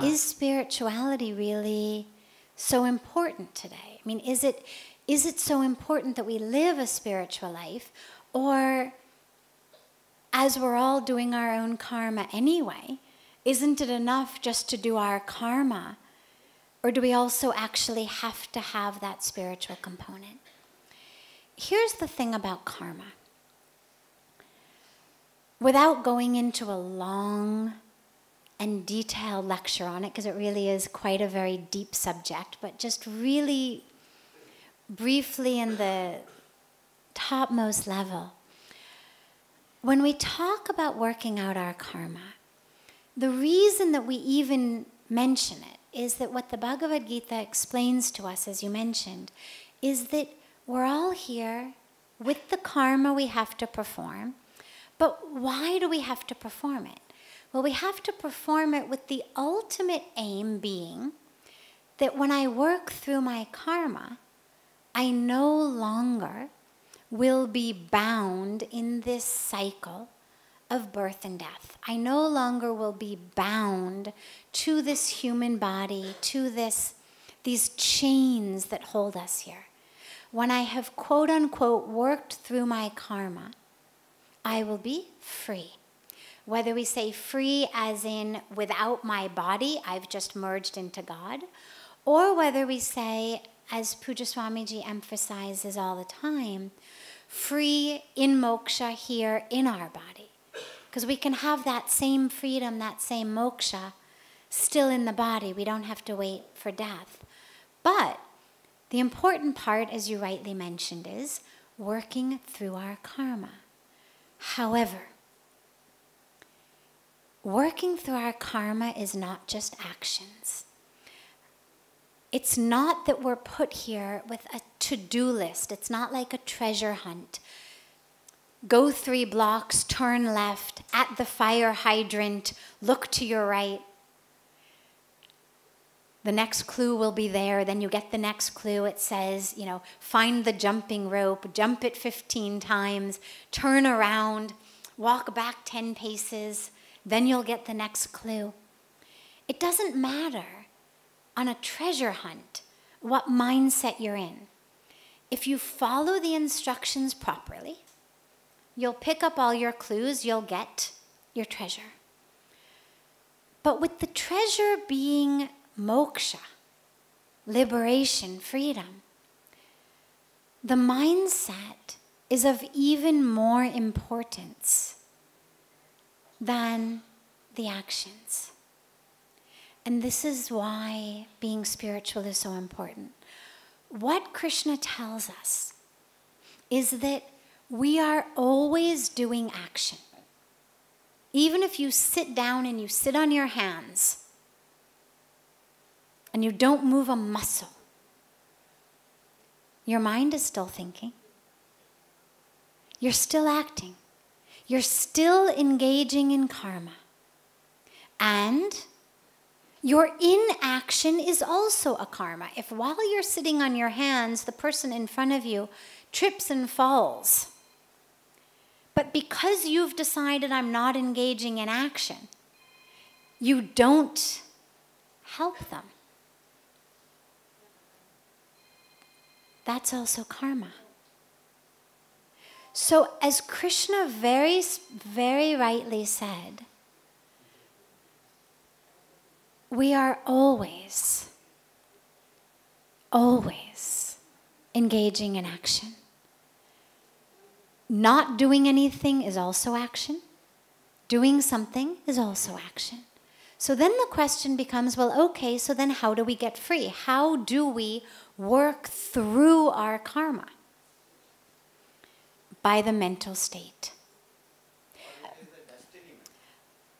Is spirituality really so important today? I mean, is it so important that we live a spiritual life? Or, as we're all doing our own karma anyway, isn't it enough just to do our karma? Or do we also actually have to have that spiritual component? Here's the thing about karma. Without going into a long and detailed lecture on it, because it really is quite a very deep subject, but just really briefly in the topmost level, when we talk about working out our karma, the reason that we even mention it is that what the Bhagavad Gita explains to us, as you mentioned, is that we're all here with the karma we have to perform. But why do we have to perform it? Well, we have to perform it with the ultimate aim being that when I work through my karma, I no longer will be bound in this cycle of birth and death. I no longer will be bound to this human body, to these chains that hold us here. When I have, quote unquote, worked through my karma, I will be free. Whether we say free as in without my body, I've just merged into God, or whether we say, as Puja Swamiji emphasizes all the time, free in moksha here in our body. Because we can have that same freedom, that same moksha, still in the body. We don't have to wait for death. But the important part, as you rightly mentioned, is working through our karma. However, working through our karma is not just actions. It's not that we're put here with a to-do list. It's not like a treasure hunt. Go 3 blocks, turn left, at the fire hydrant, look to your right. The next clue will be there. Then you get the next clue. It says, find the jumping rope, jump it 15 times, turn around, walk back 10 paces. Then you'll get the next clue. It doesn't matter on a treasure hunt what mindset you're in. If you follow the instructions properly, you'll pick up all your clues, you'll get your treasure. But with the treasure being moksha, liberation, freedom, the mindset is of even more importance than the actions. And this is why being spiritual is so important. What Krishna tells us is that we are always doing action. Even if you sit down and you sit on your hands and you don't move a muscle, your mind is still thinking. You're still acting. You're still engaging in karma. And your inaction is also a karma. If while you're sitting on your hands, the person in front of you trips and falls, but because you've decided I'm not engaging in action, you don't help them. That's also karma. So as Krishna very, very rightly said, we are always, always engaging in action. Not doing anything is also action. Doing something is also action. So then the question becomes, well, okay, so then how do we get free? How do we work through our karma? By the mental state.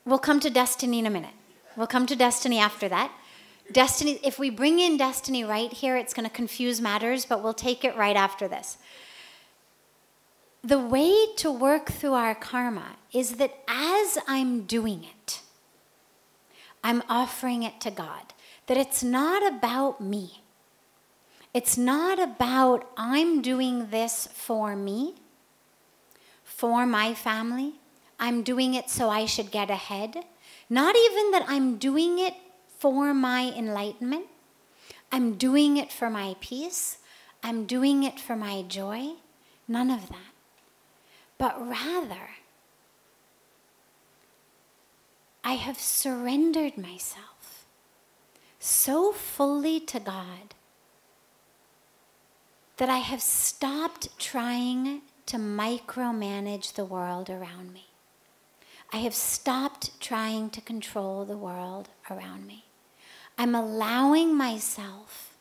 We'll come to destiny in a minute. We'll come to destiny after that. Destiny, if we bring in destiny right here, it's going to confuse matters, but we'll take it right after this. The way to work through our karma is that as I'm doing it, I'm offering it to God. That it's not about me. It's not about I'm doing this for me, for my family. I'm doing it so I should get ahead. Not even that I'm doing it for my enlightenment. I'm doing it for my peace. I'm doing it for my joy. None of that. But rather, I have surrendered myself so fully to God that I have stopped trying to micromanage the world around me. I have stopped trying to control the world around me. I'm allowing myself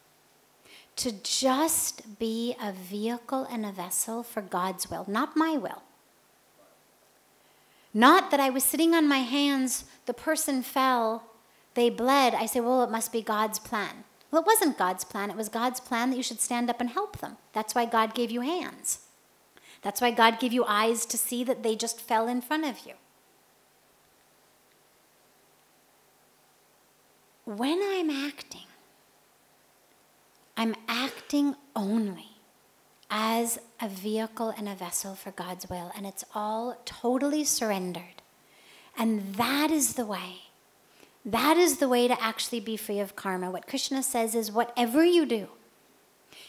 to just be a vehicle and a vessel for God's will, not my will. Not that I was sitting on my hands, the person fell, they bled. I say, well, it must be God's plan. Well, it wasn't God's plan. It was God's plan that you should stand up and help them. That's why God gave you hands. That's why God gave you eyes to see that they just fell in front of you. When I'm acting only as a vehicle and a vessel for God's will, and it's all totally surrendered. And that is the way. That is the way to actually be free of karma. What Krishna says is, whatever you do,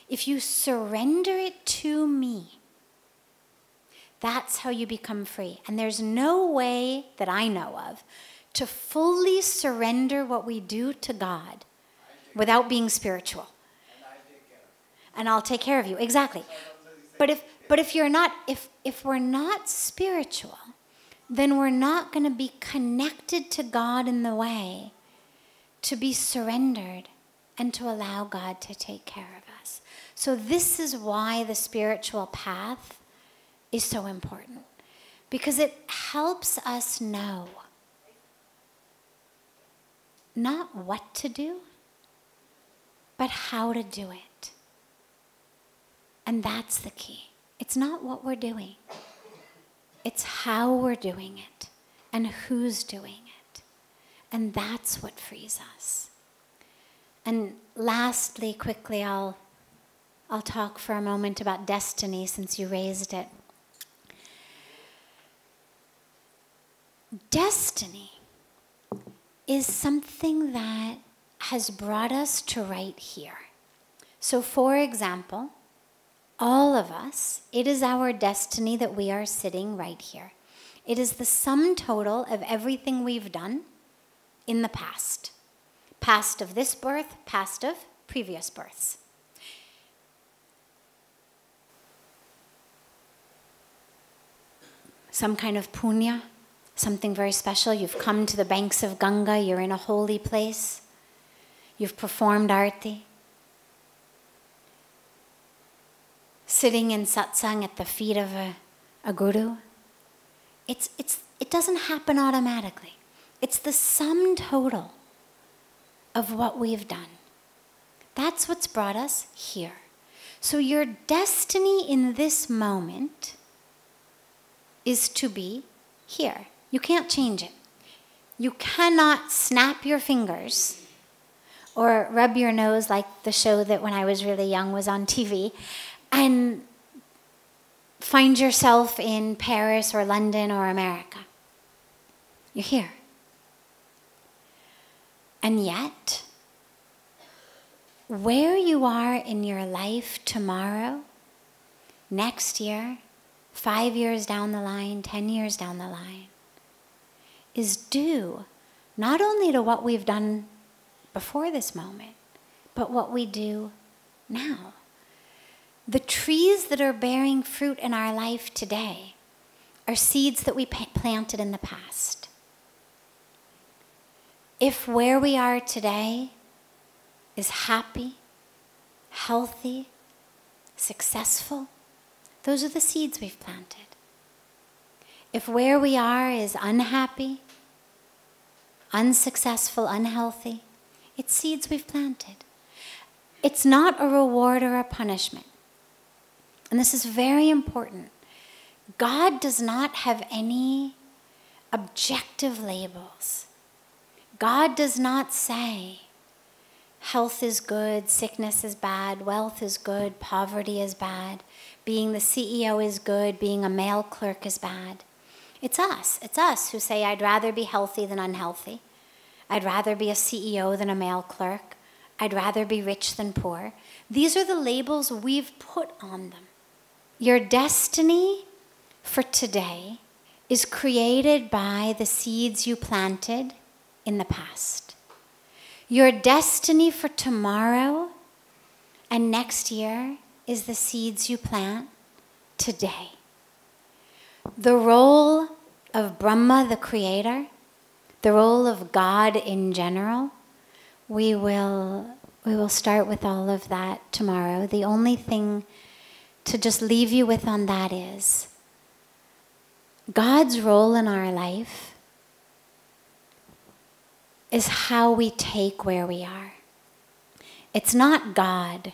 if you surrender it to me, that's how you become free. And there's no way that I know of to fully surrender what we do to God without being spiritual. And I'll take care of you. Exactly. But if you're not, if we're not spiritual, then we're not going to be connected to God in the way to be surrendered and to allow God to take care of us. So this is why the spiritual path is so important, because it helps us know not what to do, but how to do it. And that's the key. It's not what we're doing. It's how we're doing it and who's doing it. And that's what frees us. And lastly, quickly, I'll talk for a moment about destiny, since you raised it. Destiny is something that has brought us to right here. So for example, all of us, it is our destiny that we are sitting right here. It is the sum total of everything we've done in the past. Past of this birth, past of previous births. Some kind of punya, something very special. You've come to the banks of Ganga, you're in a holy place. You've performed arti. Sitting in satsang at the feet of a guru. It doesn't happen automatically. It's the sum total of what we've done. That's what's brought us here. So your destiny in this moment is to be here. You can't change it. You cannot snap your fingers or rub your nose like the show that when I was really young was on TV and find yourself in Paris or London or America. You're here. And yet, where you are in your life tomorrow, next year, 5 years down the line, 10 years down the line, is due not only to what we've done before this moment, but what we do now. The trees that are bearing fruit in our life today are seeds that we planted in the past. If where we are today is happy, healthy, successful, those are the seeds we've planted. If where we are is unhappy, unsuccessful, unhealthy, it's seeds we've planted. It's not a reward or a punishment. And this is very important. God does not have any objective labels. God does not say health is good, sickness is bad, wealth is good, poverty is bad, being the CEO is good, being a male clerk is bad. It's us. It's us who say, I'd rather be healthy than unhealthy. I'd rather be a CEO than a male clerk. I'd rather be rich than poor. These are the labels we've put on them. Your destiny for today is created by the seeds you planted in the past. Your destiny for tomorrow and next year is the seeds you plant today. The role of Brahma, the creator, the role of God in general, we will start with all of that tomorrow. The only thing to just leave you with on that is God's role in our life is how we take where we are. It's not God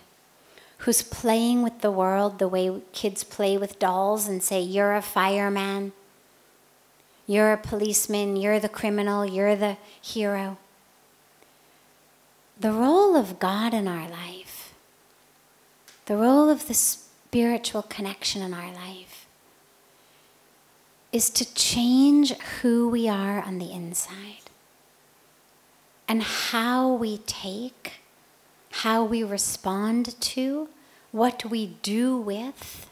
who's playing with the world the way kids play with dolls and say, you're a fireman, you're a policeman, you're the criminal, you're the hero. The role of God in our life, the role of the spiritual connection in our life, is to change who we are on the inside and how we take, how we respond to, what we do with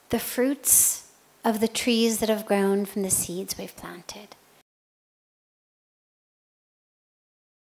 the fruits of the trees that have grown from the seeds we've planted.